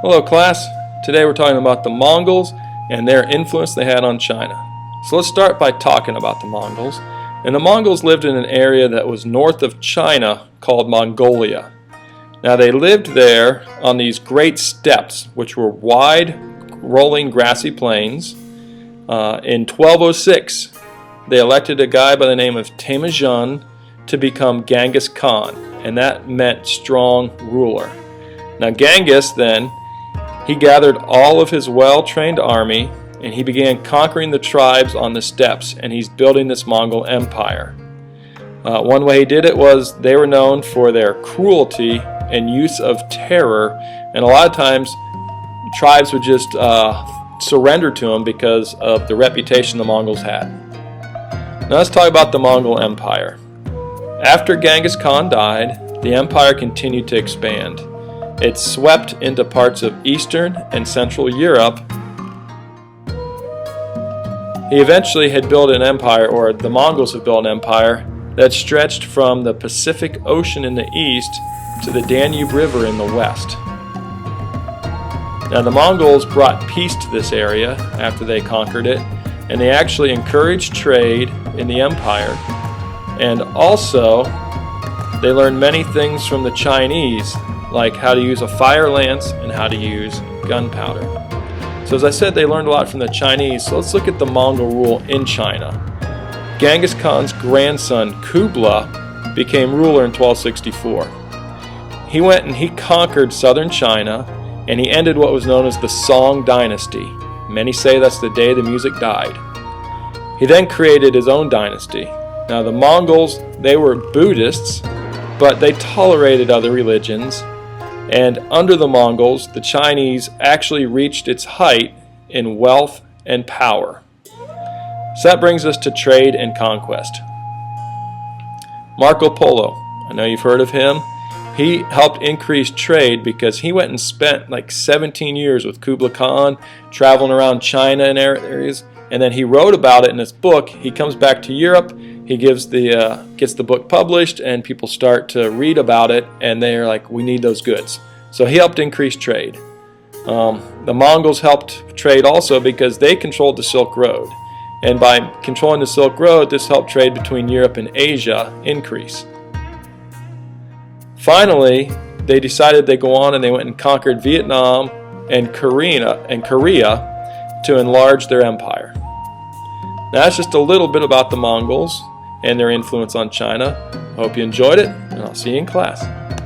Hello class, today we're talking about the Mongols and their influence they had on China. So let's start by talking about the Mongols. And the Mongols lived in an area that was north of China called Mongolia. Now they lived there on these great steppes, which were wide rolling grassy plains. In 1206 they elected a guy by the name of Temujin to become Genghis Khan, and that meant strong ruler. Now Genghis then, he gathered all of his well-trained army and he began conquering the tribes on the steppes, and he's building this Mongol empire. One way he did it was they were known for their cruelty and use of terror, and a lot of times tribes would just surrender to him because of the reputation the Mongols had. Now let's talk about the Mongol Empire. After Genghis Khan died, the empire continued to expand. It swept into parts of Eastern and Central Europe. He eventually had built an empire, or the Mongols have built an empire, that stretched from the Pacific Ocean in the east to the Danube River in the west. Now the Mongols brought peace to this area after they conquered it, and they actually encouraged trade in the empire, and also they learned many things from the Chinese, like how to use a fire lance and how to use gunpowder. So as I said, they learned a lot from the Chinese, so let's look at the Mongol rule in China. Genghis Khan's grandson Kublai became ruler in 1264. He went and he conquered southern China, and he ended what was known as the Song dynasty. Many say that's the day the music died. He then created his own dynasty. Now the Mongols, they were Buddhists, but they tolerated other religions, and under the Mongols, the Chinese actually reached its height in wealth and power. So that brings us to trade and conquest. Marco Polo, I know you've heard of him. He helped increase trade because he went and spent like 17 years with Kublai Khan, traveling around China and areas, and then he wrote about it in his book. He comes back to Europe, he gets the book published, and people start to read about it, and they're like, we need those goods. So he helped increase trade. The Mongols helped trade also because they controlled the Silk Road, and by controlling the Silk Road, this helped trade between Europe and Asia increase. Finally, they decided they'd go on and they went and conquered Vietnam and Korea to enlarge their empire. Now that's just a little bit about the Mongols and their influence on China. I hope you enjoyed it, and I'll see you in class.